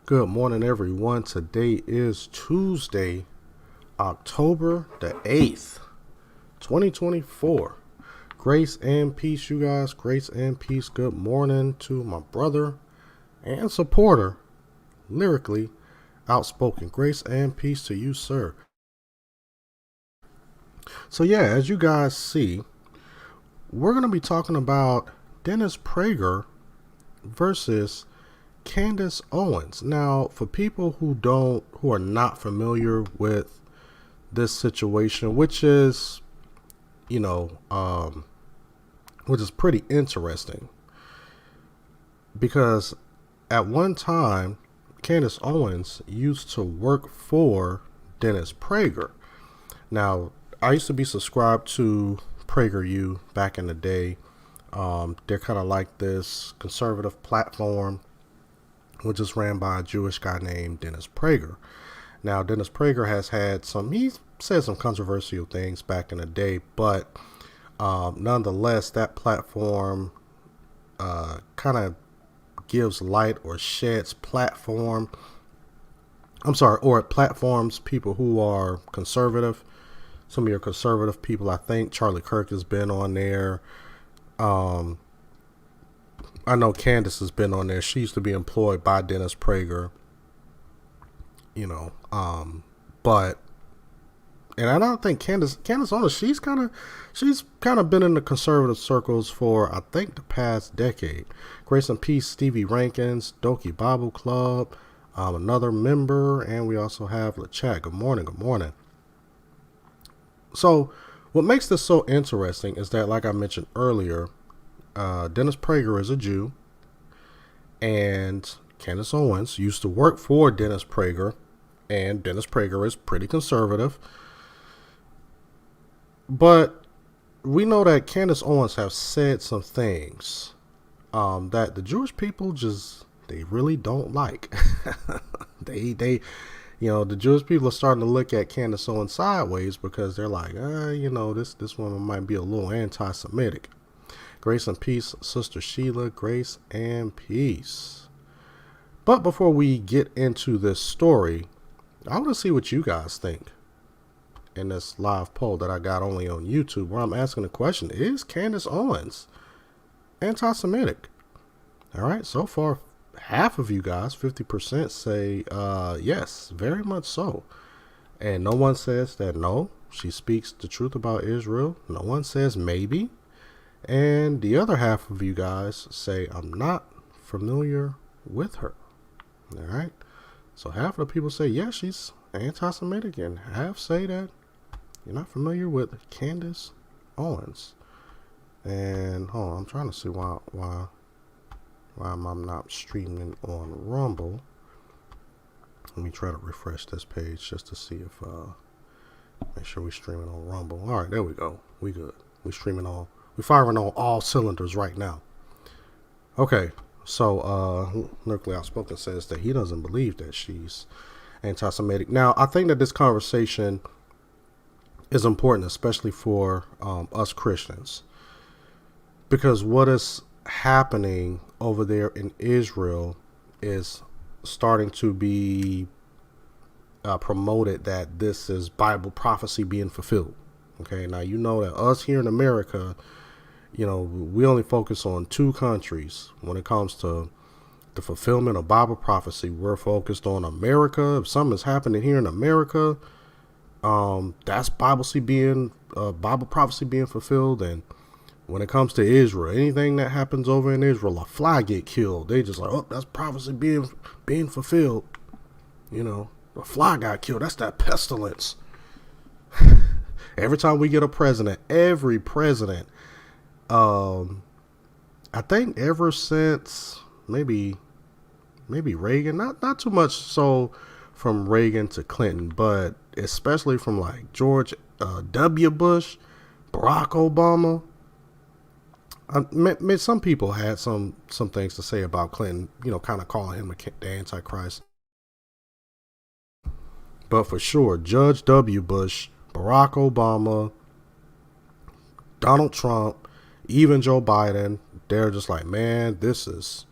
Good morning, everyone. Today is Tuesday, October the 8th, 2024. Grace and peace, you guys. Grace and peace. Good morning to my brother and supporter, lyrically outspoken. Grace and peace to you, sir. So, yeah, as you guys see, we're going to be talking about Dennis Prager versus Candace Owens. Now, for people who are not familiar with this situation, which is, which is pretty interesting, because at one time, Candace Owens used to work for Dennis Prager. Now, I used to be subscribed to PragerU back in the day. They're kind of like this conservative platform, which is ran by a Jewish guy named Dennis Prager. Now, Dennis Prager has had he said some controversial things back in the day, but nonetheless, that platform kind of gives light or sheds platforms people who are conservative. Some of your conservative people, I think Charlie Kirk has been on there. I know Candace has been on there. She used to be employed by Dennis Prager, but I don't think Candace Owens, she's kind of been in the conservative circles for, I think, the past decade. Grace and peace, Stevie Rankins, Doki Bible Club, another member, and we also have the chat. Good morning. So, what makes this so interesting is that, like I mentioned earlier, Dennis Prager is a Jew, and Candace Owens used to work for Dennis Prager, and Dennis Prager is pretty conservative. But we know that Candace Owens have said some things that the Jewish people they really don't like. The Jewish people are starting to look at Candace Owens sideways because they're like, this woman might be a little anti-Semitic. Grace and peace, Sister Sheila. Grace and peace. But before we get into this story, I want to see what you guys think in this live poll that I got only on YouTube, where I'm asking the question, is Candace Owens anti-Semitic? All right, so far, half of you guys, 50%, say yes, very much so. And no one says that no, she speaks the truth about Israel. No one says maybe. And the other half of you guys say, I'm not familiar with her. All right. So half of the people say, yeah, she's anti-Semitic, and half say that you're not familiar with Candace Owens. And hold on, I'm trying to see why I'm not streaming on Rumble. Let me try to refresh this page just to see if make sure we're streaming on Rumble. All right, there we go. We good. We're firing on all cylinders right now. Okay, so Lyrically Outspoken says that he doesn't believe that she's anti-Semitic. Now, I think that this conversation is important, especially for us Christians, because what is happening over there in Israel is starting to be promoted that this is Bible prophecy being fulfilled. Okay, now you know that us here in America, we only focus on two countries when it comes to the fulfillment of Bible prophecy. We're focused on America. If something is happening here in America, that's Bible prophecy being fulfilled. And when it comes to Israel, anything that happens over in Israel, a fly get killed, they just like, oh, that's prophecy being fulfilled. A fly got killed. That's that pestilence. Every time we get a president, every president, I think ever since maybe Reagan, not too much so from Reagan to Clinton, but especially from like George W. Bush, Barack Obama. Some people had some things to say about Clinton, kind of calling him the Antichrist. But for sure, Judge W. Bush, Barack Obama, Donald Trump, even Joe Biden, they're just like, man, this is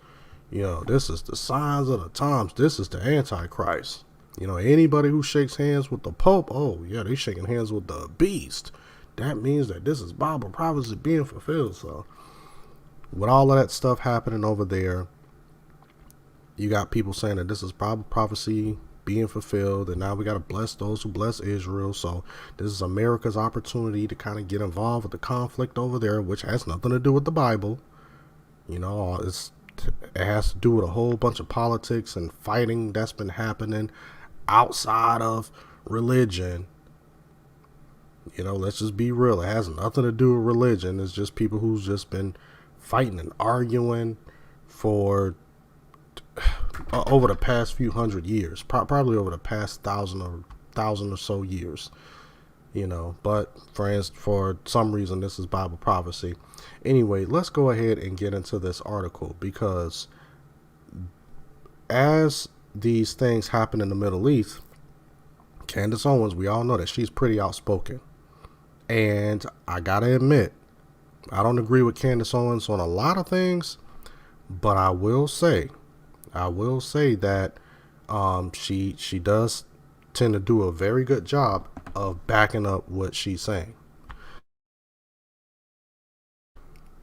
This is the signs of the times. This is the Antichrist. Anybody who shakes hands with the Pope, oh yeah, they shaking hands with the beast. That means that this is Bible prophecy being fulfilled. So with all of that stuff happening over there, you got people saying that this is Bible prophecy being fulfilled, and now we got to bless those who bless Israel. So this is America's opportunity to kind of get involved with the conflict over there, which has nothing to do with the Bible. It has to do with a whole bunch of politics and fighting that's been happening outside of religion. Let's just be real. It has nothing to do with religion. It's just people who's just been fighting and arguing for over the past few hundred years, probably over the past thousand or so years. But for some reason, this is Bible prophecy. Anyway, let's go ahead and get into this article, because as these things happen in the Middle East, Candace Owens, we all know that she's pretty outspoken. And I gotta admit, I don't agree with Candace Owens on a lot of things, but I will say that she does tend to do a very good job of backing up what she's saying.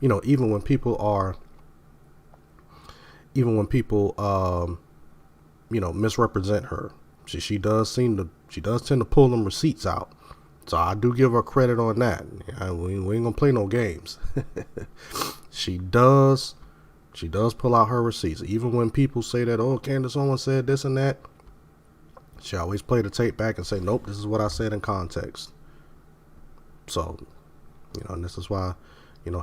Even when people misrepresent her, she does tend to pull them receipts out. So I do give her credit on that. We ain't gonna play no games. She does pull out her receipts. Even when people say that, oh, Candace Owens said this and that, she always play the tape back and say, nope, this is what I said in context. So, and this is why,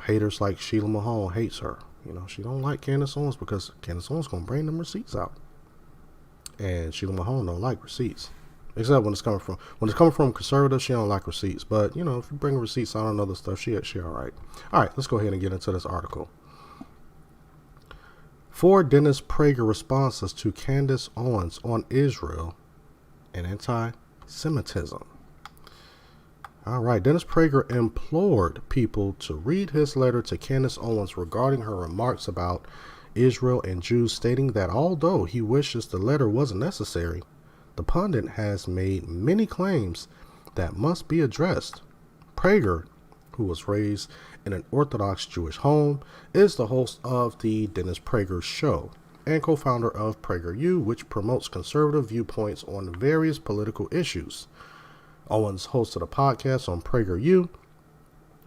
haters like Sheila Mahone hates her. She don't like Candace Owens because Candace Owens gonna bring them receipts out. And Sheila Mahone don't like receipts. Except when it's coming from conservatives, she don't like receipts. But, if you bring receipts out on other stuff, she all right. All right, let's go ahead and get into this article. 4 Dennis Prager responses to Candace Owens on Israel and anti-Semitism. All right, Dennis Prager implored people to read his letter to Candace Owens regarding her remarks about Israel and Jews, stating that although he wishes the letter wasn't necessary, the pundit has made many claims that must be addressed. Prager, who was raised in an Orthodox Jewish home, is the host of the Dennis Prager Show and co-founder of PragerU, which promotes conservative viewpoints on various political issues. Owens hosted a podcast on PragerU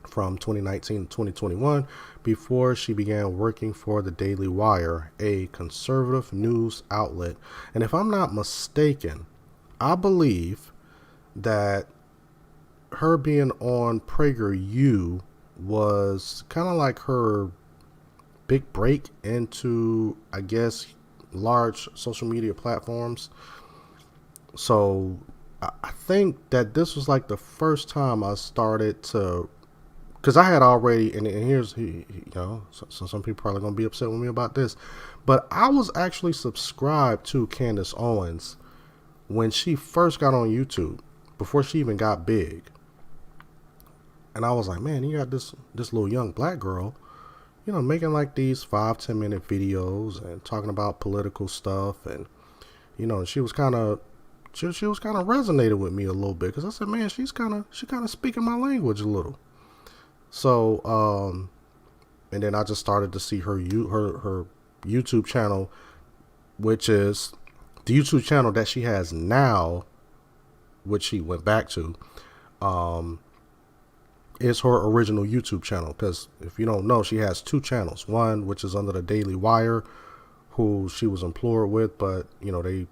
from 2019 to 2021 before she began working for the Daily Wire, a conservative news outlet. And if I'm not mistaken, I believe that her being on PragerU was kind of like her big break into, I guess, large social media platforms. So I think that this was like the first time I started to, because I had already, and here's, so some people probably going to be upset with me about this, but I was actually subscribed to Candace Owens when she first got on YouTube, before she even got big. And I was like, man, you got this little young black girl, making like these 5-10 minute videos and talking about political stuff. And, she was kind of resonated with me a little bit, because I said, man, she kind of speaking my language a little. So, and then I just started to see her YouTube channel, which is the YouTube channel that she has now, which she went back to, is her original YouTube channel. Because if you don't know, she has 2 channels. One, which is under the Daily Wire, who she was employed with, but they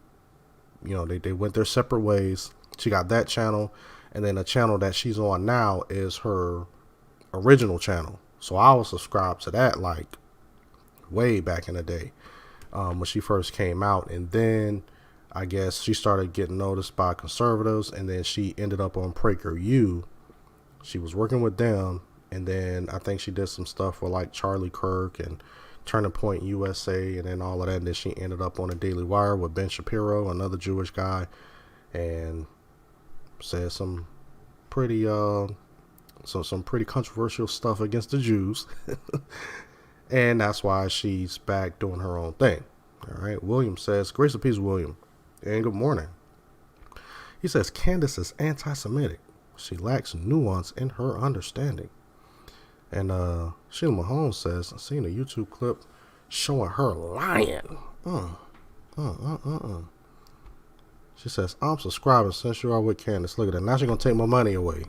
went their separate ways. She got that channel, and then the channel that she's on now is her original channel. So I was subscribed to that like way back in the day, when she first came out. And then I guess she started getting noticed by conservatives, and then she ended up on PragerU. She was working with them, and then I think she did some stuff for like Charlie Kirk and Turning Point USA, and then all of that. And then she ended up on the Daily Wire with Ben Shapiro, another Jewish guy, and said some pretty some pretty controversial stuff against the Jews. And that's why she's back doing her own thing. All right. William says, grace and peace, William. And good morning. He says, Candace is anti-Semitic. She lacks nuance in her understanding. And Sheila Mahone says, I seen a YouTube clip showing her lying. She says, I'm subscribing since you are with Candace. Look at that. Now she's going to take my money away.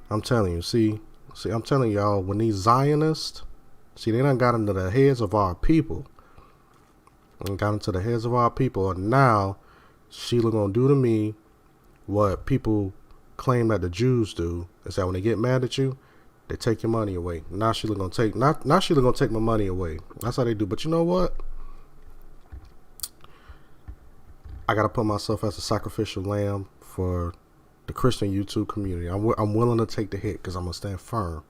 I'm telling you, see, I'm telling y'all, when these Zionists, see, they done got into the heads of our people. And got into the heads of our people. And now Sheila going to do to me what people claim that the Jews do, is that when they get mad at you, they take your money away. Now Sheila gonna take my money away. That's how they do. But you know what? I gotta put myself as a sacrificial lamb for the Christian YouTube community. I'm willing to take the hit because I'm gonna stand firm.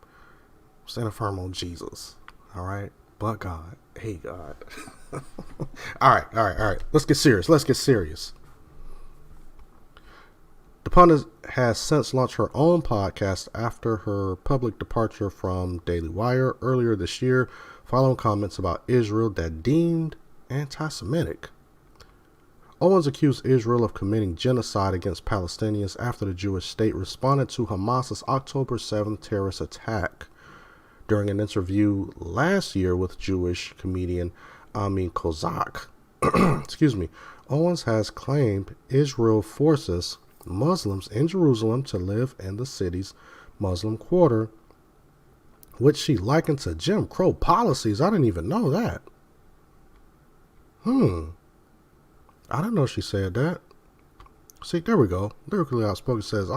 Standing firm on Jesus. All right, but God, hey God. All right. Let's get serious. The pundit has since launched her own podcast after her public departure from Daily Wire earlier this year, following comments about Israel that deemed anti-Semitic. Owens accused Israel of committing genocide against Palestinians after the Jewish state responded to Hamas's October 7th terrorist attack. During an interview last year with Jewish comedian Amin Kozak, Owens has claimed Israel forces Muslims in Jerusalem to live in the city's Muslim quarter, which she likened to Jim Crow policies. I didn't even know that. I didn't know she said that. See, there we go. Lyrically Outspoken says,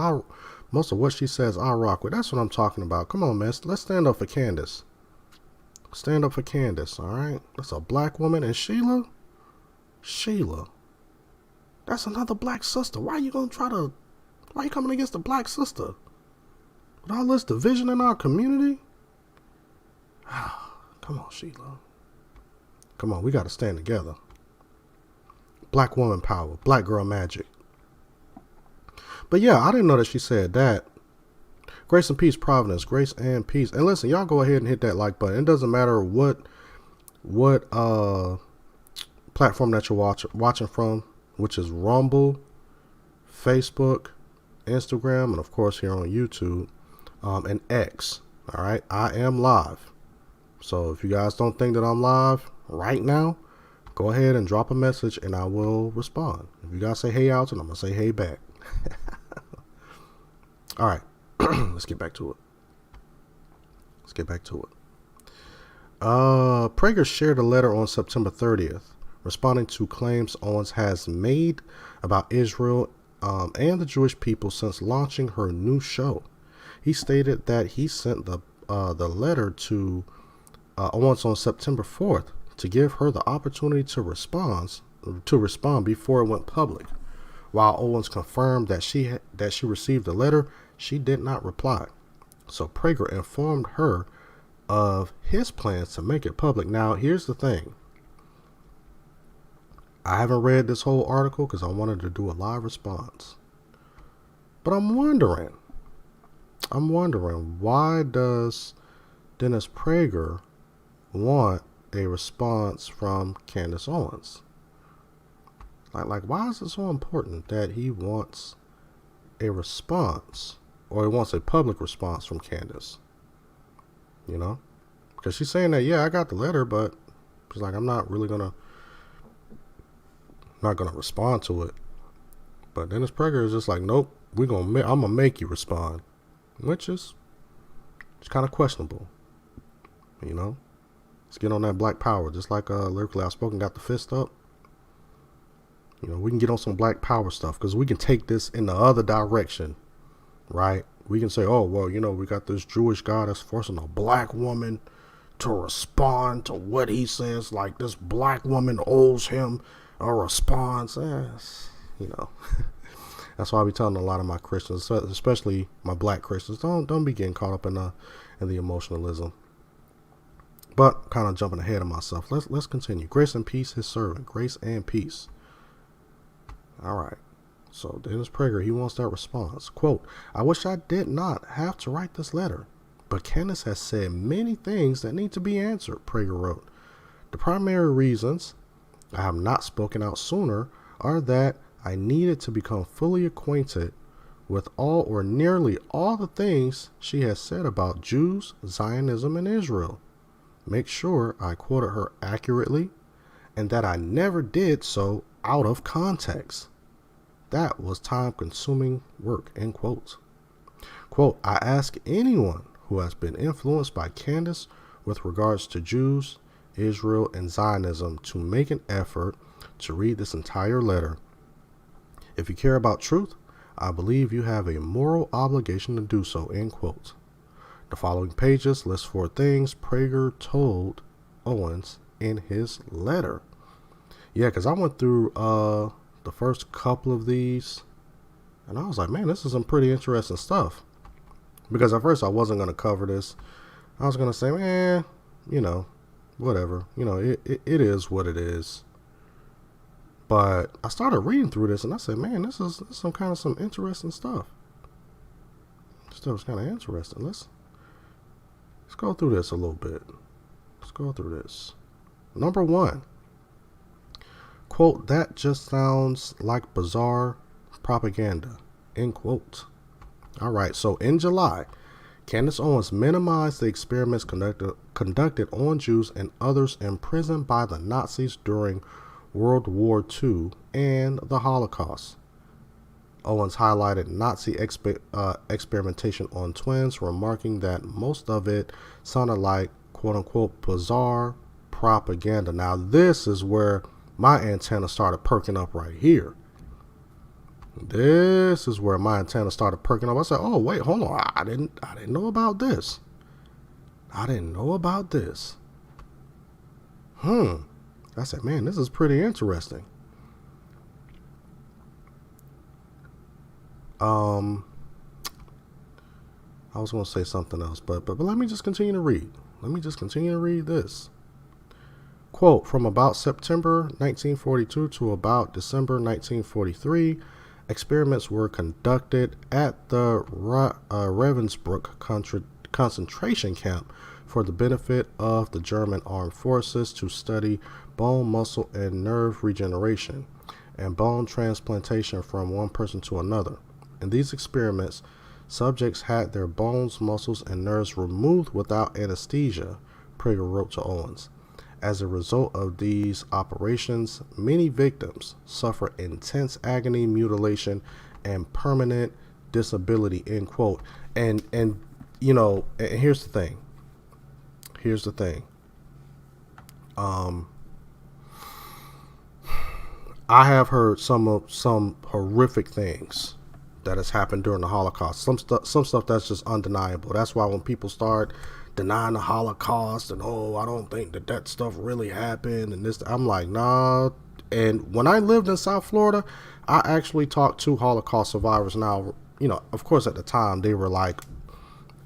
most of what she says I rock with. That's what I'm talking about. Come on, man. Let's stand up for Candace. Stand up for Candace, all right? That's a black woman. And Sheila, that's another black sister. Why are you coming against a black sister? With all this division in our community? Come on, Sheila. Come on, we got to stand together. Black woman power. Black girl magic. But yeah, I didn't know that she said that. Grace and peace, Providence. Grace and peace. And listen, y'all go ahead and hit that like button. It doesn't matter what platform that you're watching from, which is Rumble, Facebook, Instagram, and of course here on YouTube, and X. All right, I am live. So if you guys don't think that I'm live right now, go ahead and drop a message and I will respond. If you guys say hey out, and I'm gonna say hey back. All right, let's get back to it. Prager shared a letter on September 30th, responding to claims Owens has made about Israel and the Jewish people since launching her new show. He stated that he sent the letter to Owens on September 4th to give her the opportunity to respond before it went public. While Owens confirmed that she received the letter, she did not reply. So Prager informed her of his plans to make it public. Now, here's the thing. I haven't read this whole article because I wanted to do a live response. But I'm wondering, why does Dennis Prager want a response from Candace Owens? Like, why is it so important that he wants a response, or he wants a public response from Candace? You know, because she's saying that, yeah, I got the letter, but she's like, I'm not gonna respond to it. But Dennis Prager is just like, nope, I'm gonna make you respond, which is kind of questionable. You know, let's get on that black power, just like Lyrically Outspoken got the fist up. You know, we can get on some black power stuff because we can take this in the other direction, right? We can say, oh, well, you know, we got this Jewish guy that's forcing a black woman to respond to what he says. Like, this black woman owes him a response. You know, that's why I be telling a lot of my Christians, especially my black Christians, don't be getting caught up in the emotionalism. But kind of jumping ahead of myself. Let's continue. Grace and peace, his servant. Grace and peace. All right. So Dennis Prager, he wants that response. Quote, I wish I did not have to write this letter. But Candace has said many things that need to be answered, Prager wrote. The primary reasons I have not spoken out sooner are that I needed to become fully acquainted with all or nearly all the things she has said about Jews, Zionism, and Israel. Make sure I quoted her accurately and that I never did so out of context. That was time-consuming work, end quote. Quote, I ask anyone who has been influenced by Candace with regards to Jews, Israel, and Zionism to make an effort to read this entire letter. If you care about truth, I believe you have a moral obligation to do so, end quote. The following pages list 4 things Prager told Owens in his letter. Yeah, because I went through the first couple of these, and I was like, man, this is some pretty interesting stuff. Because at first I wasn't going to cover this. I was going to say, man, whatever. It is what it is. But I started reading through this, and I said, man, this is some interesting stuff. This stuff is kind of interesting. Let's go through this a little bit. Let's go through this. Number 1. Quote, that just sounds like bizarre propaganda, end quote. All right, so in July, Candace Owens minimized the experiments conducted on Jews and others imprisoned by the Nazis during World War II and the Holocaust. Owens highlighted Nazi experimentation on twins, remarking that most of it sounded like, quote-unquote, bizarre propaganda. Now, this is where my antenna started perking up right here. This is where my antenna started perking up. I said, oh, wait, hold on. I didn't know about this. I didn't know about this. I said, man, this is pretty interesting. I was going to say something else, but let me just continue to read. Let me just continue to read this. Quote, from about September 1942 to about December 1943, experiments were conducted at the Ravensbrück concentration camp for the benefit of the German armed forces to study bone, muscle, and nerve regeneration and bone transplantation from one person to another. In these experiments, subjects had their bones, muscles, and nerves removed without anesthesia, Prager wrote to Owens. As a result of these operations, many victims suffer intense agony, mutilation, and permanent disability, end quote. And here's the thing. I have heard some horrific things that has happened during the Holocaust. Some stuff that's just undeniable. That's why when people start denying the Holocaust and I don't think that stuff really happened and this, I'm like, nah. And when I lived in South Florida, I actually talked to Holocaust survivors. Now, of course at the time they were like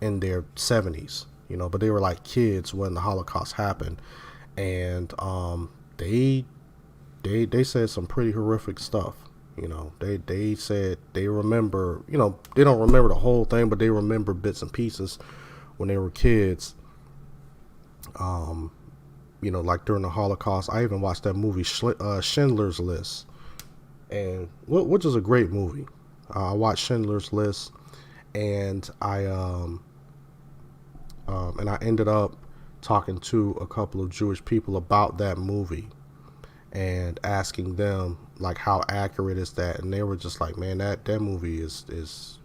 in their 70s, but they were like kids when the Holocaust happened, and they said some pretty horrific stuff. They said they remember, they don't remember the whole thing, but they remember bits and pieces when they were kids. Like during the Holocaust. I even watched that movie Schindler's List, and which is a great movie. I watched Schindler's List, and I ended up talking to a couple of Jewish people about that movie and asking them like how accurate is that, and they were just like, man, that movie is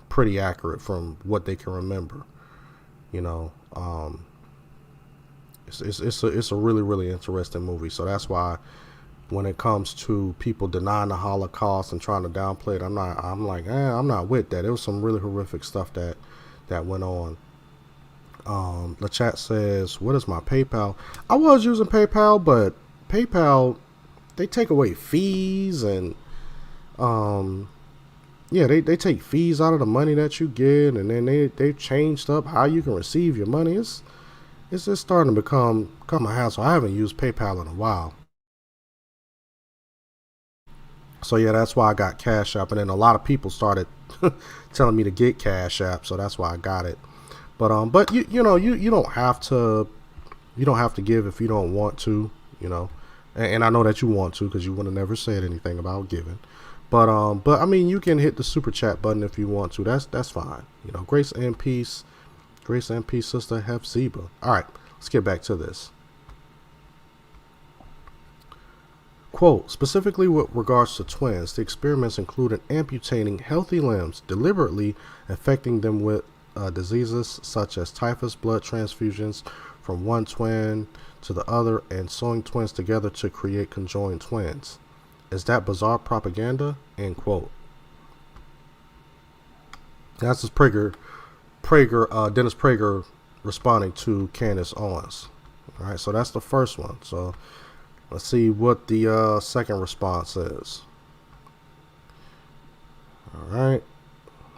pretty accurate from what they can remember. It's a really, really interesting movie. So that's why when it comes to people denying the Holocaust and trying to downplay it, I'm not with that. It was some really horrific stuff that went on. The chat says, what is my PayPal? I was using PayPal, but PayPal, they take away fees, and they take fees out of the money that you get, and then they've changed up how you can receive your money. It's just starting to become a hassle. I haven't used PayPal in a while. So yeah, that's why I got Cash App, and then a lot of people started telling me to get Cash App, so that's why I got it. But you don't have to give if you don't want to, and I know that you want to because you would have never said anything about giving. But I mean, you can hit the super chat button if you want to. That's fine. Grace and peace, Sister Hefzeba. All right, let's get back to this. Quote, specifically with regards to twins, the experiments included amputating healthy limbs, deliberately affecting them with diseases such as typhus, blood transfusions from one twin to the other, and sewing twins together to create conjoined twins. Is that bizarre propaganda? End quote. That's just Dennis Prager responding to Candace Owens. All right, so that's the first one. So let's see what the second response is. All right.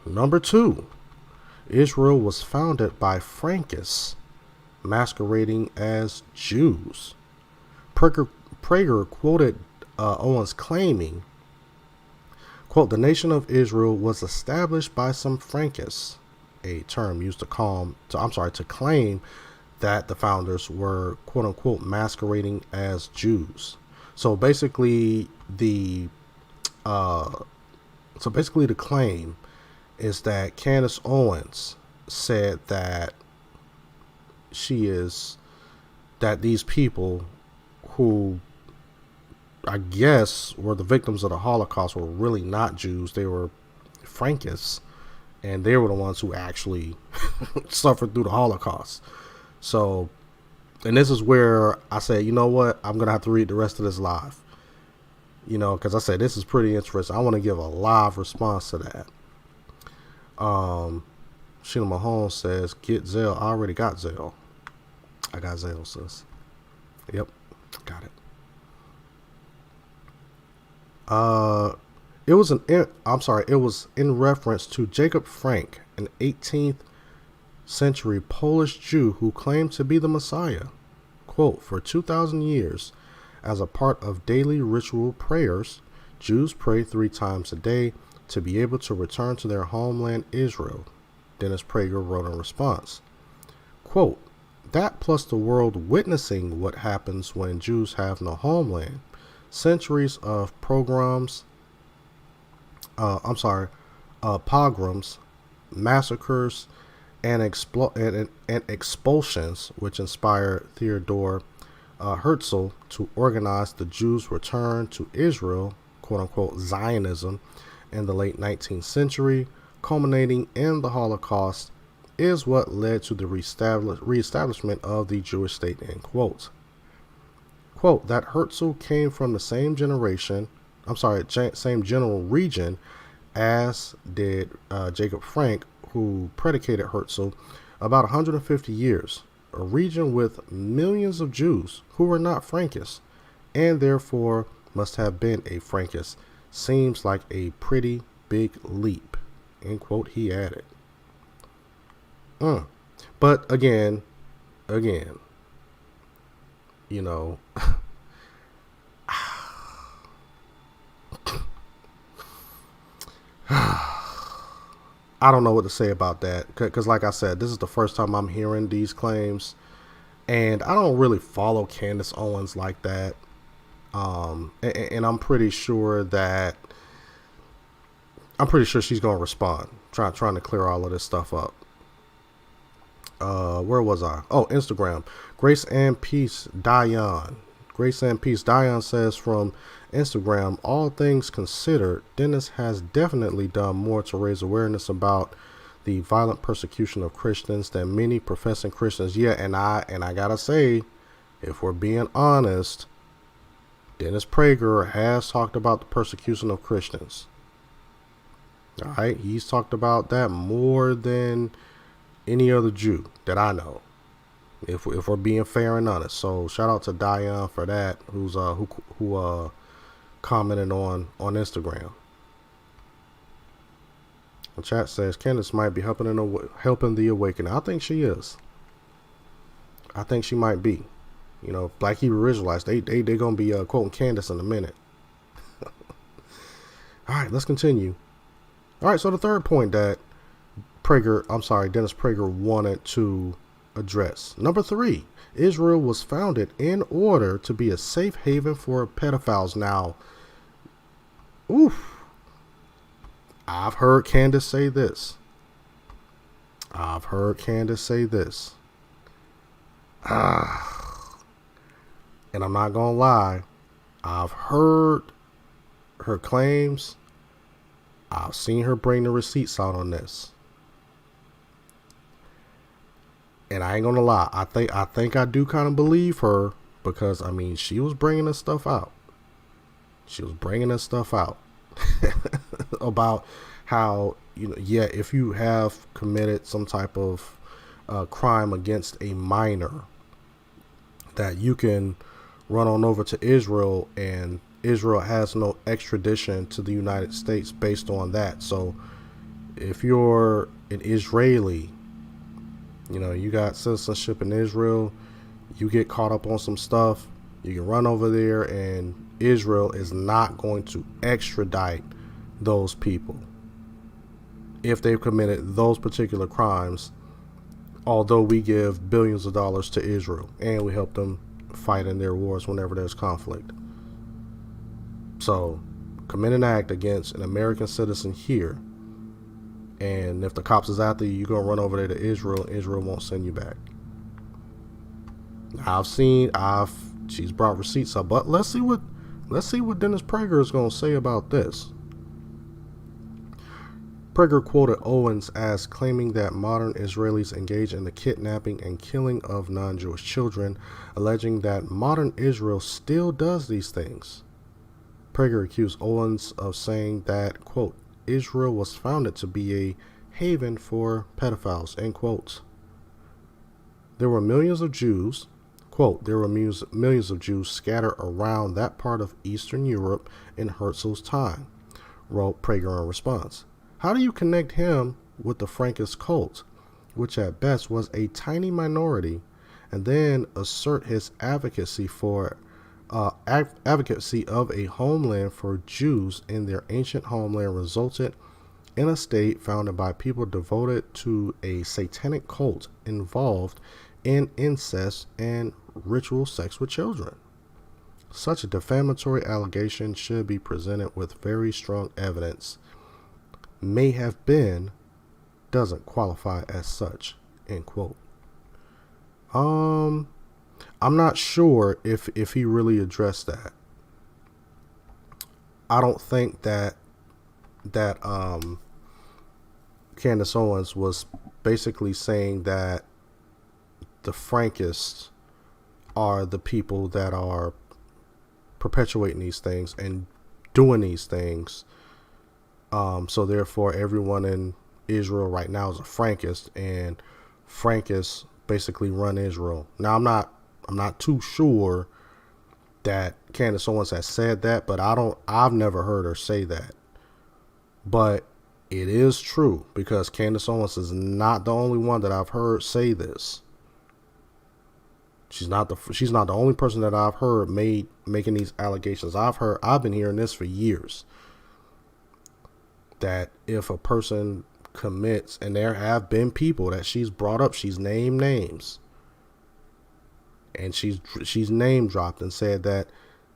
Number 2. Israel was founded by Frankists masquerading as Jews. Prager quoted Owens claiming, quote, the nation of Israel was established by some Frankists, a term used to claim that the founders were, quote unquote, masquerading as Jews. So basically the claim is that Candace Owens said that these people who I guess were the victims of the Holocaust were really not Jews. They were Frankists, and they were the ones who actually suffered through the Holocaust. So, and this is where I say, you know what, I'm going to have to read the rest of this live. Because I said this is pretty interesting. I want to give a live response to that. Sheila Mahone says, get Zelle. I already got Zelle. I got Zelle, sis. Yep, got it. It was in reference to Jacob Frank, an 18th century Polish Jew who claimed to be the Messiah. Quote, for 2,000 years, as a part of daily ritual prayers, Jews pray 3 times a day to be able to return to their homeland Israel, Dennis Prager wrote in response. Quote, that plus the world witnessing what happens when Jews have no homeland. Centuries of pogroms, massacres, and expulsions, which inspired Theodor Herzl to organize the Jews' return to Israel, quote-unquote Zionism, in the late 19th century, culminating in the Holocaust, is what led to the reestablishment of the Jewish state, end quote. Quote, that Herzl came from the same general region as did Jacob Frank, who predicated Herzl, about 150 years, a region with millions of Jews who were not Frankists, and therefore must have been a Frankist. Seems like a pretty big leap, end quote, he added. But again, I don't know what to say about that because, like I said, this is the first time I'm hearing these claims, and I don't really follow Candace Owens like that. And I'm pretty sure she's gonna respond, trying to clear all of this stuff up. Where was I? Oh, Instagram. Grace and Peace Dion. Grace and Peace Dion says from Instagram, all things considered, Dennis has definitely done more to raise awareness about the violent persecution of Christians than many professing Christians. Yeah, and I gotta say, if we're being honest, Dennis Prager has talked about the persecution of Christians. All right, he's talked about that more than any other Jew that I know, if we're being fair and honest. So shout out to Diane for that, who commented on Instagram. The chat says Candace might be helping the awakening. I think she is. I think she might be. Black Hebrew Israelites, they gonna be quoting Candace in a minute. All right, let's continue. All right, so the third point that Dennis Prager wanted to address. Number 3, Israel was founded in order to be a safe haven for pedophiles. Now, oof, I've heard Candace say this. And I'm not gonna lie, I've heard her claims. I've seen her bring the receipts out on this. And I ain't gonna lie, I think I do kind of believe her, because I mean, she was bringing this stuff out. About how, yeah, if you have committed some type of crime against a minor, that you can run on over to Israel, and Israel has no extradition to the United States based on that. So if you're an Israeli, you got citizenship in Israel, you get caught up on some stuff, you can run over there, and Israel is not going to extradite those people if they've committed those particular crimes, although we give billions of dollars to Israel and we help them fight in their wars whenever there's conflict. So commit an act against an American citizen here, and if the cops is after you, you're going to run over there to Israel. Israel won't send you back. She's brought receipts up, but let's see what Dennis Prager is going to say about this. Prager quoted Owens as claiming that modern Israelis engage in the kidnapping and killing of non-Jewish children, alleging that modern Israel still does these things. Prager accused Owens of saying that, quote, Israel was founded to be a haven for pedophiles, end quote. There were millions of Jews, quote, there were millions of Jews scattered around that part of Eastern Europe in Herzl's time, wrote Prager in response. How do you connect him with the Frankist cult, which at best was a tiny minority, and then assert his advocacy of a homeland for Jews in their ancient homeland resulted in a state founded by people devoted to a satanic cult involved in incest and ritual sex with children? Such a defamatory allegation should be presented with very strong evidence. May have been doesn't qualify as such, end quote. I'm not sure if he really addressed that. I don't think that Candace Owens was basically saying that the Frankists are the people that are perpetuating these things and doing these things. So therefore, everyone in Israel right now is a Frankist, and Frankists basically run Israel. Now, I'm not too sure that Candace Owens has said that, but I've never heard her say that. But it is true, because Candace Owens is not the only one that I've heard say this. She's not the only person that I've heard making these allegations. I've been hearing this for years, that if a person commits, and there have been people that she's brought up, she's named names, and she's name dropped and said that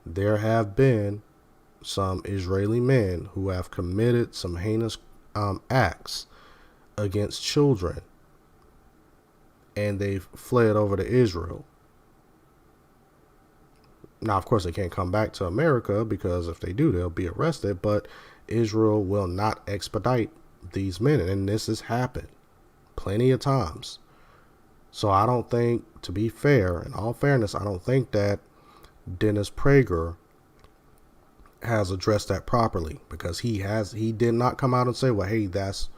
there have been some Israeli men who have committed some heinous acts against children, and they've fled over to Israel. Now, of course, they can't come back to America, because if they do, they'll be arrested, but Israel will not extradite these men, and this has happened plenty of times. So I don't think, to be fair, in all fairness, I don't think that Dennis Prager has addressed that properly, because he did not come out and say, well, hey, that's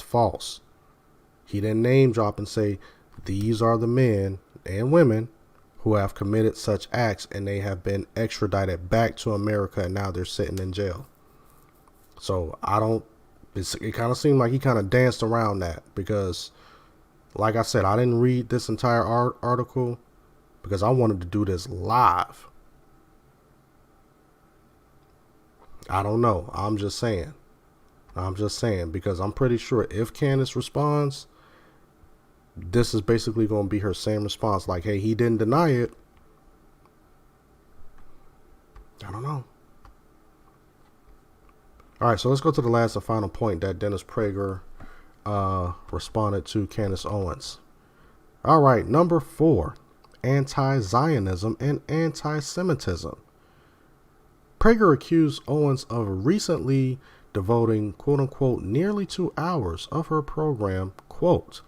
false. He didn't name drop and say, these are the men and women who have committed such acts, and they have been extradited back to America, and now they're sitting in jail. So it kind of seemed like he kind of danced around that, because like I said, I didn't read this entire article because I wanted to do this live. I don't know. I'm just saying. I'm just saying, because I'm pretty sure if Candace responds, this is basically going to be her same response. Like, hey, he didn't deny it. I don't know. All right, so let's go to the last and final point that Dennis Prager responded to Candace Owens. All right, number 4, anti-Zionism and anti-Semitism. Prager accused Owens of recently devoting, quote-unquote, nearly 2 hours of her program, quote,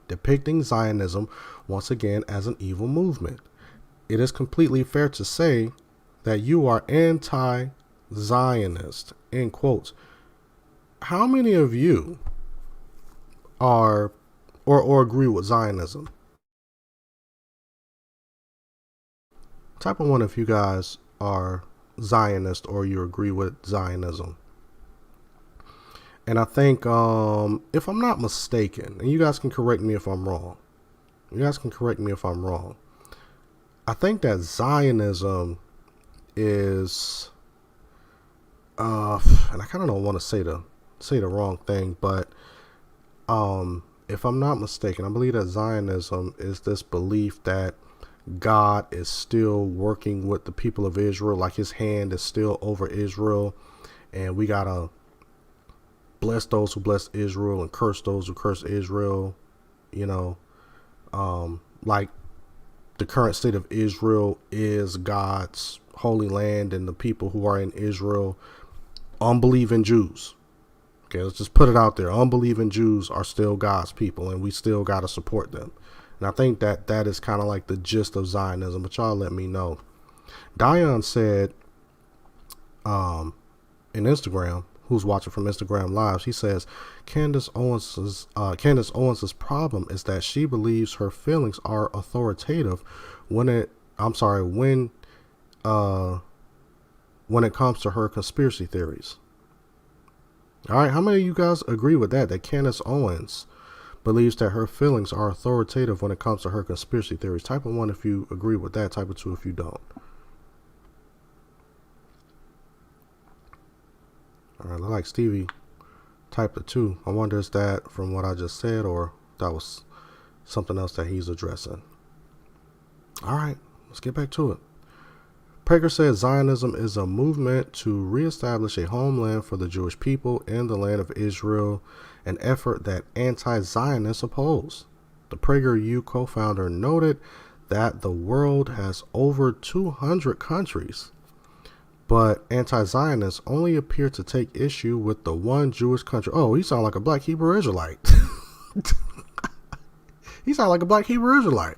depicting Zionism once again as an evil movement. It is completely fair to say that you are anti-Zionist, end quote. How many of you are or agree with Zionism? Type of 1 if you guys are Zionist or you agree with Zionism. And I think, if I'm not mistaken, and you guys can correct me if I'm wrong. I think that Zionism is, and I kind of don't want to say the wrong thing, but if I'm not mistaken, I believe that Zionism is this belief that God is still working with the people of Israel, like his hand is still over Israel, and we gotta bless those who bless Israel and curse those who curse Israel. You know, like the current state of Israel is God's holy land, and the people who are in Israel, unbelieving Jews. Okay, let's just put it out there. Unbelieving Jews are still God's people, and we still got to support them. And I think that that is kind of like the gist of Zionism, but y'all let me know. Dion said in Instagram, who's watching from Instagram Lives, he says Candace Owens's problem is that she believes her feelings are authoritative when it comes to her conspiracy theories. All right, how many of you guys agree with that Candace Owens believes that her feelings are authoritative when it comes to her conspiracy theories? Type of 1 if you agree with that, type of 2 if you don't. All right, like Stevie type of 2. I wonder is that from what I just said, or that was something else that he's addressing. All right, let's get back to it. Prager said Zionism is a movement to reestablish a homeland for the Jewish people in the land of Israel, an effort that anti-Zionists oppose. The PragerU co-founder noted that the world has over 200 countries, but anti-Zionists only appear to take issue with the one Jewish country. Oh, he sounds like a black Hebrew Israelite. He sounds like a black Hebrew Israelite.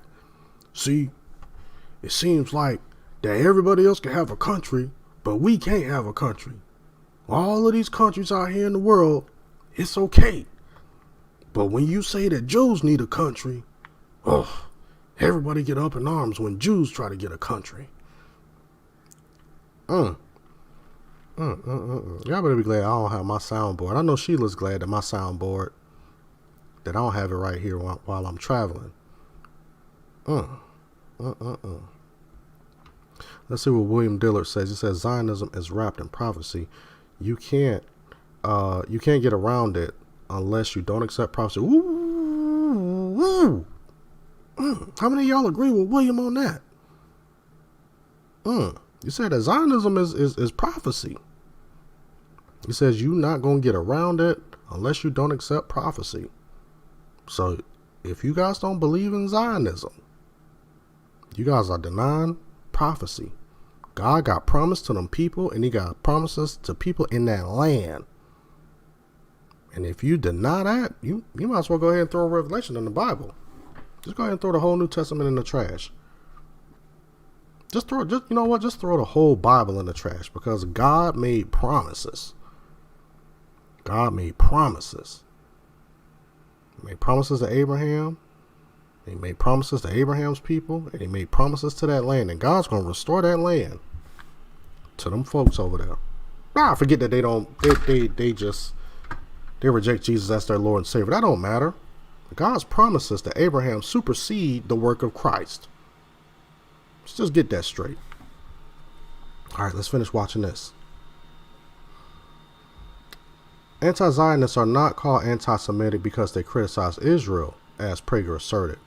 See, it seems like that everybody else can have a country, but we can't have a country. All of these countries out here in the world, it's okay. But when you say that Jews need a country, oh, everybody get up in arms when Jews try to get a country. Y'all better be glad I don't have my soundboard. I know Sheila's glad that my soundboard, that I don't have it right here while I'm traveling. Let's see what William Dillard says. He says Zionism is wrapped in prophecy. You can't get around it unless you don't accept prophecy. Ooh. How many of y'all agree with William on that? You said that Zionism is prophecy. He says you're not going to get around it unless you don't accept prophecy. So if you guys don't believe in Zionism, you guys are denying prophecy. God got promise to them people, and he got promises to people in that land. And if you deny that, you might as well go ahead and throw Revelation in the Bible. Just go ahead and throw the whole New Testament in the trash. Just throw the whole Bible in the trash, because God made promises. God made promises. He made promises to Abraham. He made promises to Abraham's people, and he made promises to that land, and God's going to restore that land to them folks over there. Nah, forget that they reject Jesus as their Lord and Savior. That don't matter. God's promises to Abraham supersede the work of Christ. Let's just get that straight. All right, let's finish watching this. Anti-Zionists are not called anti-Semitic because they criticize Israel, as Prager asserted,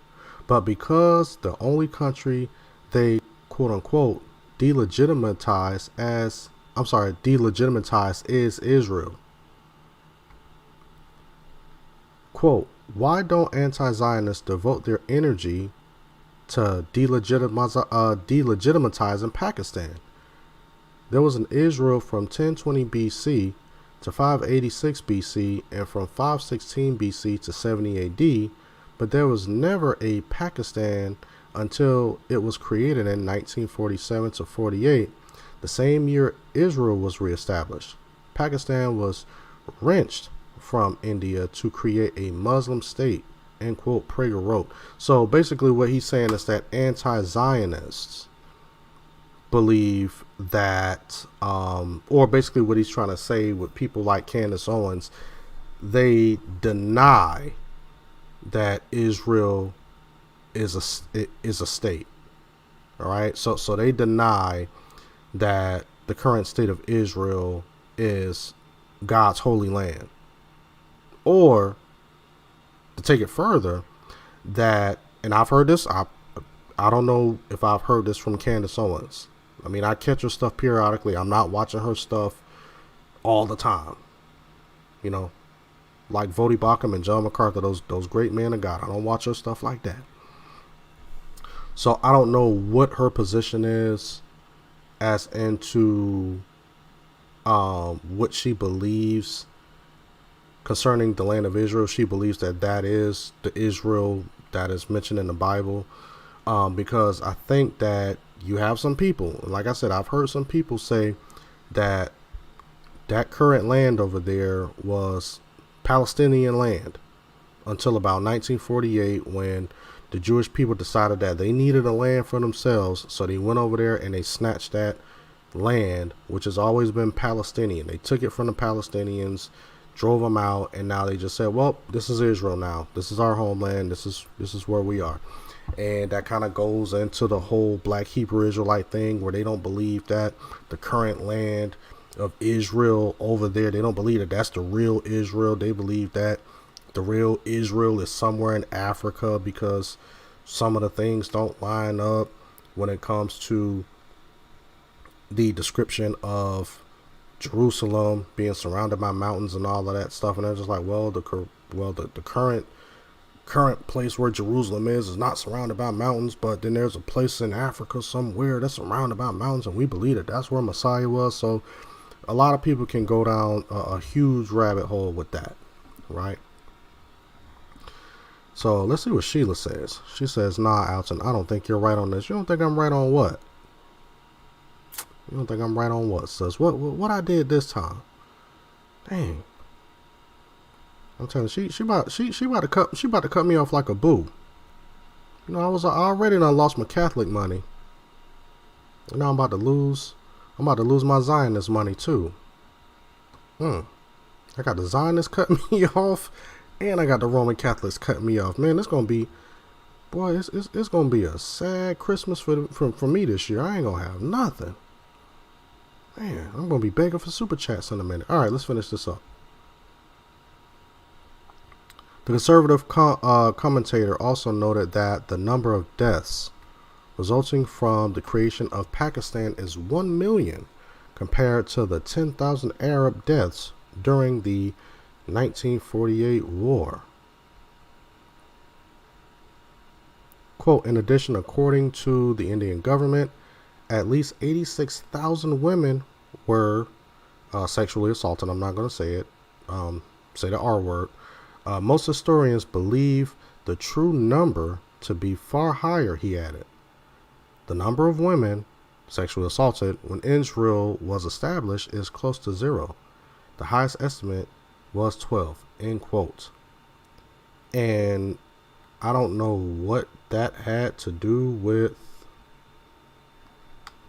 but because the only country they quote-unquote delegitimize is Israel. Quote, why don't anti-Zionists devote their energy to delegitimizing Pakistan? There was an Israel from 1020 BC to 586 BC and from 516 BC to 70 AD, but there was never a Pakistan until it was created in 1947 to 48, the same year Israel was reestablished. Pakistan was wrenched from India to create a Muslim state, end quote, Prager wrote. So basically what he's saying is that anti-Zionists believe that, or basically what he's trying to say with people like Candace Owens, they deny that Israel is a state. All right, so they deny that the current state of Israel is God's holy land. Or to take it further, that, and I've heard this, I don't know if I've heard this from Candace Owens. I mean, I catch her stuff periodically. I'm not watching her stuff all the time. You know, like Vodi Bakum and John MacArthur, those great men of God. I don't watch her stuff like that. So I don't know what her position is as into what she believes concerning the land of Israel. She believes that that is the Israel that is mentioned in the Bible. Because I think that you have some people, like I said, I've heard some people say that that current land over there was Palestinian land until about 1948, when the Jewish people decided that they needed a land for themselves. So they went over there and they snatched that land, which has always been Palestinian. They took it from the Palestinians, drove them out, and now they just said, well, this is Israel now. This is our homeland. This is where we are. And that kind of goes into the whole Black Hebrew Israelite thing, where they don't believe that the current land of Israel over there, they don't believe that that's the real Israel. They believe that the real Israel is somewhere in Africa, because some of the things don't line up when it comes to the description of Jerusalem being surrounded by mountains and all of that stuff. And they're just like, well, the current place where Jerusalem is not surrounded by mountains, but then there's a place in Africa somewhere that's surrounded by mountains, and we believe that that's where Messiah was. So a lot of people can go down a huge rabbit hole with that, right? So let's see what Sheila says. She says, nah, Alton, I don't think you're right on this. You don't think I'm right on what? You don't think I'm right on what, sis? What I did this time? Dang. I'm telling you, she about to cut me off like a boo. You know, I already done lost my Catholic money. And now I'm about to lose my Zionist money too. I got the Zionists cutting me off, and I got the Roman Catholics cutting me off. Man, it's gonna be, boy, it's gonna be a sad Christmas for me this year. I ain't gonna have nothing. Man, I'm gonna be begging for super chats in a minute. All right, let's finish this up. The conservative commentator also noted that the number of deaths resulting from the creation of Pakistan is 1 million compared to the 10,000 Arab deaths during the 1948 war. Quote, in addition, according to the Indian government, at least 86,000 women were sexually assaulted. I'm not going to say it. Say the R word. Most historians believe the true number to be far higher, he added. The number of women sexually assaulted when Israel was established is close to 0. The highest estimate was 12, end quote. And I don't know what that had to do with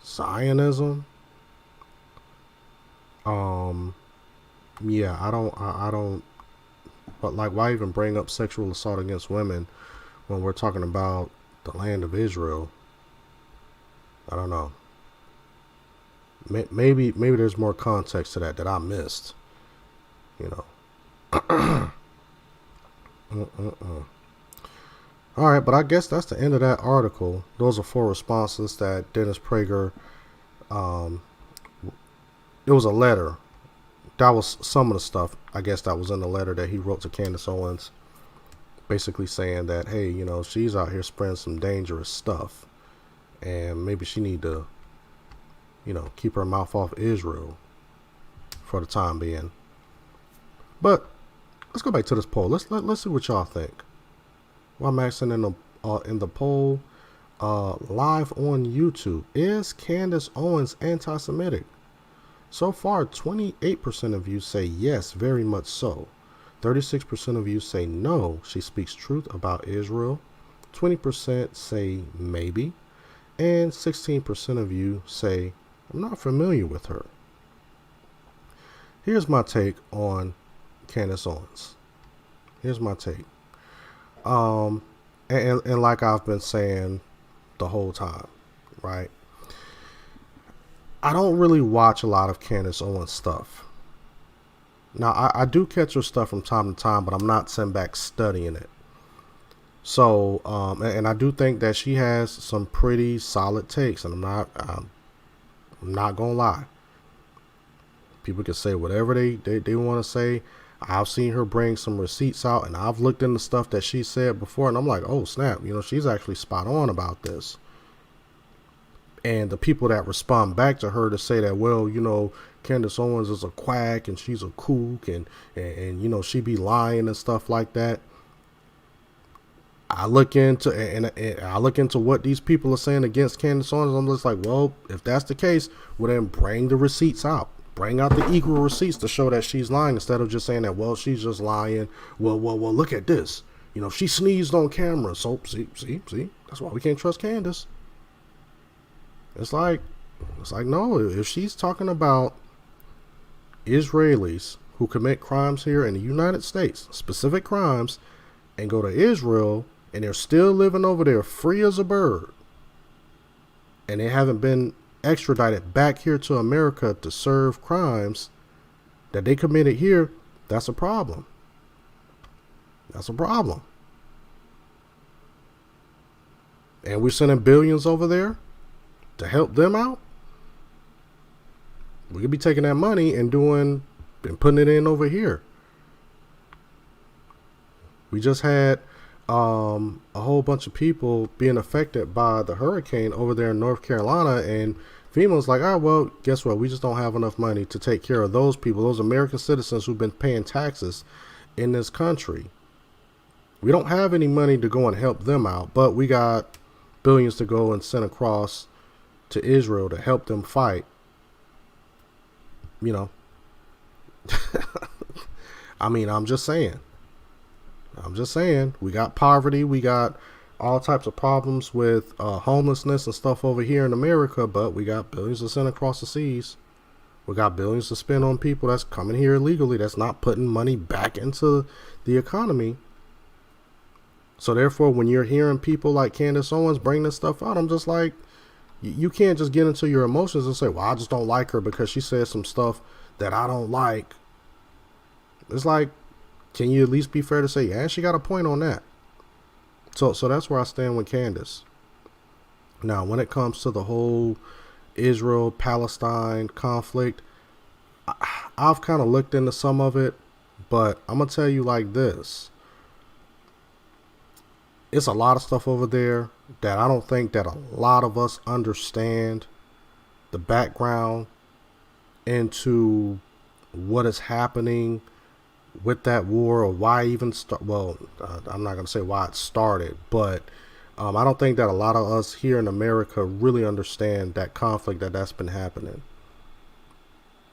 Zionism. Yeah, I don't, but like, why even bring up sexual assault against women when we're talking about the land of Israel? I don't know. Maybe there's more context to that I missed, you know. All right, but I guess that's the end of that article. Those are 4 responses that Dennis Prager. Um, it was a letter. That was some of the stuff. I guess that was in the letter that he wrote to Candace Owens, basically saying that, hey, she's out here spreading some dangerous stuff, and maybe she need to, keep her mouth off Israel for the time being. But let's go back to this poll. Let's see what y'all think. While I'm asking in the poll live on YouTube, is Candace Owens anti-Semitic? So far, 28% of you say yes, very much so. 36% of you say no, she speaks truth about Israel. 20% say maybe. And 16% of you say, I'm not familiar with her. Here's my take on Candace Owens. Here's my take. And like I've been saying the whole time, right? I don't really watch a lot of Candace Owens stuff. Now, I do catch her stuff from time to time, but I'm not sitting back studying it. So, and I do think that she has some pretty solid takes, and I'm not gonna lie. People can say whatever they want to say. I've seen her bring some receipts out, and I've looked into stuff that she said before, and I'm like, oh snap, she's actually spot on about this. And the people that respond back to her to say that, well, Candace Owens is a quack and she's a kook and she be lying and stuff like that. I look into what these people are saying against Candace Owens. I'm just like, well, if that's the case, well then bring the receipts out. Bring out the equal receipts to show that she's lying, instead of just saying that, well, she's just lying. Well, look at this. She sneezed on camera. So see, that's why we can't trust Candace. It's like no, if she's talking about Israelis who commit crimes here in the United States, specific crimes, and go to Israel and they're still living over there free as a bird, and they haven't been extradited back here to America to serve crimes that they committed here, that's a problem. That's a problem. And we're sending billions over there to help them out. We could be taking that money and putting it in over here. We just had a whole bunch of people being affected by the hurricane over there in North Carolina, and FEMA's like, well, guess what? We just don't have enough money to take care of those people, those American citizens who've been paying taxes in this country. We don't have any money to go and help them out, but we got billions to go and send across to Israel to help them fight. I mean, I'm just saying, we got poverty, we got all types of problems with homelessness and stuff over here in America, but we got billions to send across the seas. We got billions to spend on people that's coming here illegally, that's not putting money back into the economy. So therefore, when you're hearing people like Candace Owens bring this stuff out, I'm just like, you can't just get into your emotions and say, well, I just don't like her because she said some stuff that I don't like. It's like, can you at least be fair to say, yeah, she got a point on that? So that's where I stand with Candace. Now, when it comes to the whole Israel-Palestine conflict, I've kind of looked into some of it, but I'm going to tell you like this. It's a lot of stuff over there that I don't think that a lot of us understand the background into what is happening with that war, or why even start. Well, I'm not going to say why it started, but I don't think that a lot of us here in America really understand that conflict that's been happening.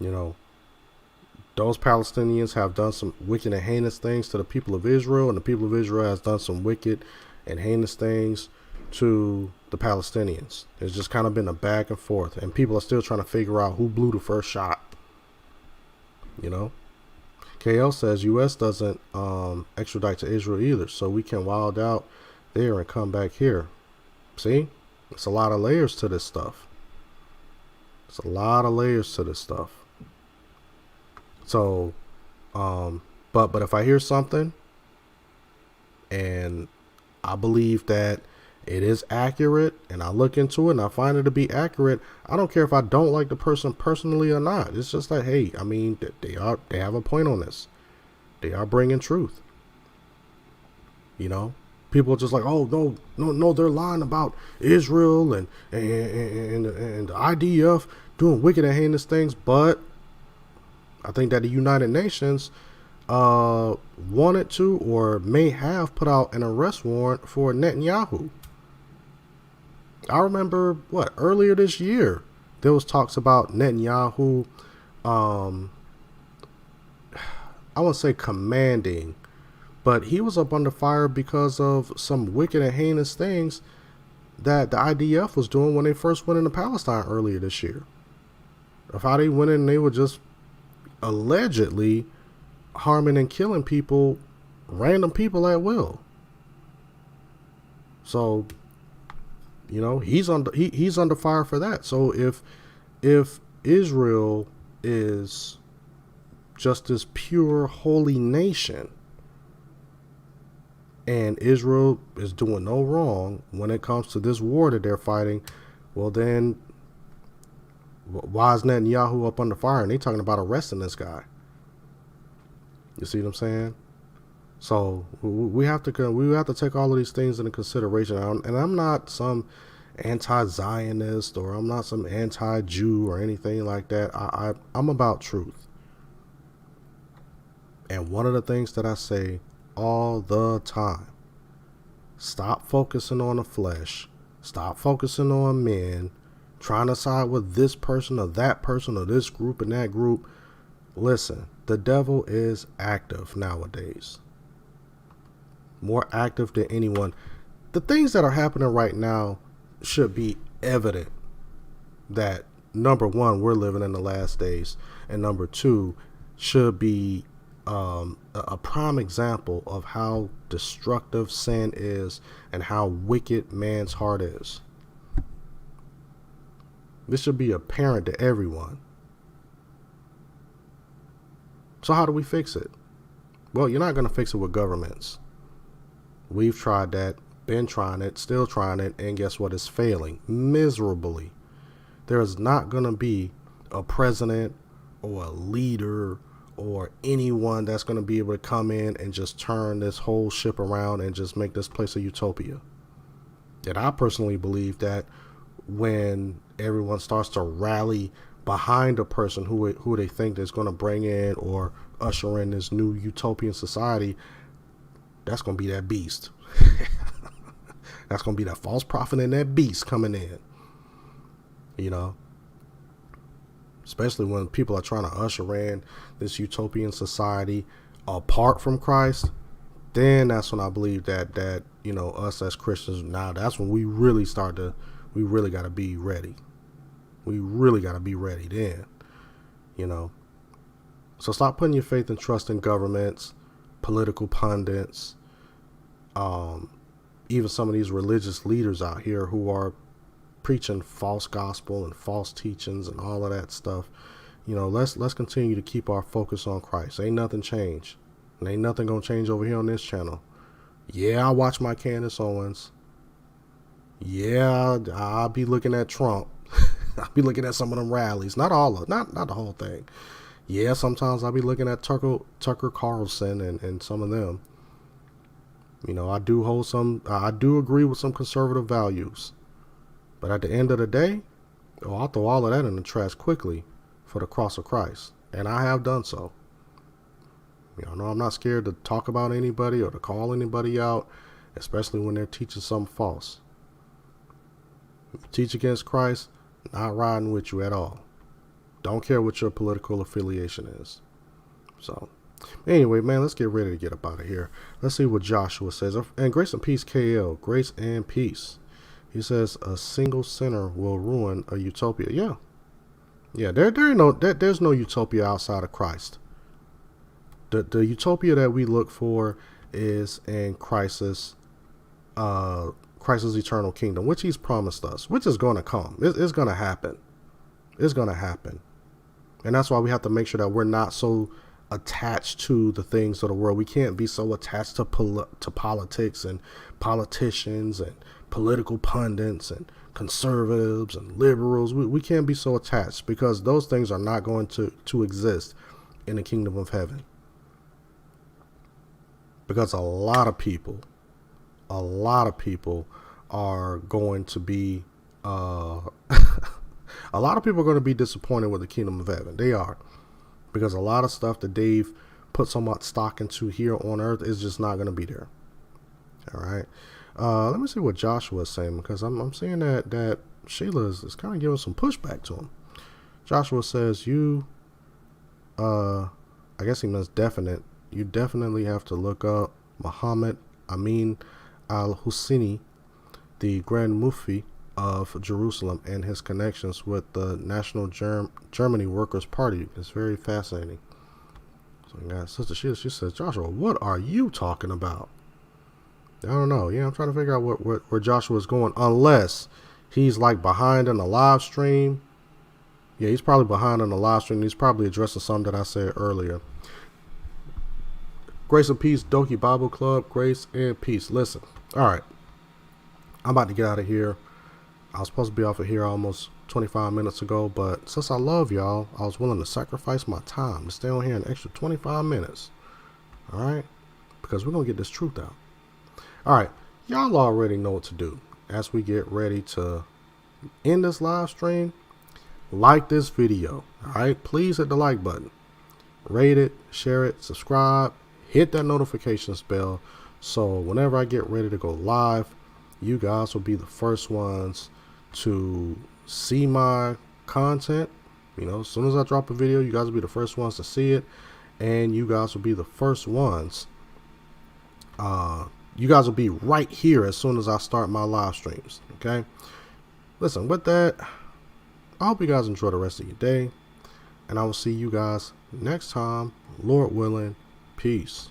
Those Palestinians have done some wicked and heinous things to the people of Israel, and the people of Israel has done some wicked and heinous things to the Palestinians. It's just kind of been a back and forth, and people are still trying to figure out who blew the first shot. KL says U.S. doesn't extradite to Israel either, so we can wild out there and come back here. See? It's a lot of layers to this stuff. It's a lot of layers to this stuff. So, but if I hear something And I believe that it is accurate, and I look into it and I find it to be accurate. I don't care if I don't like the person personally or not. It's just like, hey, I mean, they have a point on this. They are bringing truth. You know, people are just like, oh no, they're lying about Israel and the IDF doing wicked and heinous things. But I think that the United Nations wanted to or may have put out an arrest warrant for Netanyahu. I remember earlier this year there was talks about Netanyahu, I won't say commanding, but he was up under fire because of some wicked and heinous things that the IDF was doing when they first went into Palestine earlier this year. Of how they went in and they were just allegedly harming and killing people, random people at will. So, you know, he's under fire for that. So if Israel is just this pure holy nation, and Israel is doing no wrong when it comes to this war that they're fighting, well then, why is Netanyahu up under fire? And they talking about arresting this guy. You see what I'm saying? So we have to take all of these things into consideration. And I'm not some anti-Zionist or I'm not some anti-Jew or anything like that. I'm about truth. And one of the things that I say all the time, stop focusing on the flesh, stop focusing on men, trying to side with this person or that person or this group and that group. Listen, the devil is active nowadays. More active than anyone. The things that are happening right now should be evident that, number one, we're living in the last days, and number two, should be a prime example of how destructive sin is and how wicked man's heart is. This should be apparent to everyone. So how do we fix it? Well, you're not going to fix it with governments. We've tried that, been trying it, still trying it, and guess what? It's failing miserably. There is not going to be a president or a leader or anyone that's going to be able to come in and just turn this whole ship around and just make this place a utopia. And I personally believe that when everyone starts to rally behind a person who they think is going to bring in or usher in this new utopian society, that's going to be that beast. That's going to be that false prophet and that beast coming in. You know? Especially when people are trying to usher in this utopian society apart from Christ, then that's when I believe that you know, us as Christians, now that's when we really got to be ready. We really got to be ready then, you know. So stop putting your faith and trust in governments, political pundits, even some of these religious leaders out here who are preaching false gospel and false teachings and all of that stuff. You know, let's continue to keep our focus on Christ. Ain't nothing changed. And ain't nothing gonna change over here on this channel. Yeah, I watch my Candace Owens. Yeah, I'll be looking at Trump. I'll be looking at some of them rallies. Not the whole thing. Yeah, sometimes I'll be looking at Tucker Carlson and some of them. You know, I do agree with some conservative values. But at the end of the day, I'll throw all of that in the trash quickly for the cross of Christ. And I have done so. You know, I'm not scared to talk about anybody or to call anybody out, especially when they're teaching something false. If you teach against Christ, not riding with you at all. Don't care what your political affiliation is. So, anyway, man, let's get ready to get up out of here. Let's see what Joshua says. And grace and peace, KL. Grace and peace. He says a single sinner will ruin a utopia. Yeah. There's no utopia outside of Christ. The utopia that we look for is in Christ's eternal kingdom, which He's promised us, which is going to come. It's going to happen. It's going to happen, and that's why we have to make sure that we're not so attached to the things of the world. We can't be so attached to politics and politicians and political pundits and conservatives and liberals. We can't be so attached, because those things are not going to exist in the kingdom of heaven. Because a lot of people are going to be a lot of people are going to be disappointed with the kingdom of heaven. They are. Because a lot of stuff that they've put so much stock into here on earth is just not going to be there. All right. Let me see what Joshua is saying, because I'm seeing that Sheila is kind of giving some pushback to him. Joshua says, I guess he means definite. You definitely have to look up Muhammad Amin al-Husseini, the Grand Mufti of Jerusalem, and his connections with the National Germany Workers' Party. It's very fascinating. So, yeah, Sister Sheila, she says, Joshua, what are you talking about? I don't know. Yeah, I'm trying to figure out where Joshua is going, unless he's like behind in the live stream. Yeah, he's probably behind in the live stream. He's probably addressing something that I said earlier. Grace and peace, Doki Bible Club. Grace and peace. Listen, all right, I'm about to get out of here. I was supposed to be off of here almost 25 minutes ago, but since I love y'all, I was willing to sacrifice my time to stay on here an extra 25 minutes. All right, because we're gonna get this truth out. All right, y'all already know what to do. As we get ready to end this live stream, like this video. All right, please hit the like button, rate it, share it, subscribe, hit that notifications bell, so whenever I get ready to go live, you guys will be the first ones to see my content. You know, as soon as I drop a video, you guys will be the first ones to see it, and you guys will be the first ones. You guys will be right here as soon as I start my live streams. Okay. Listen, with that, I hope you guys enjoy the rest of your day, and I will see you guys next time, Lord willing. Peace.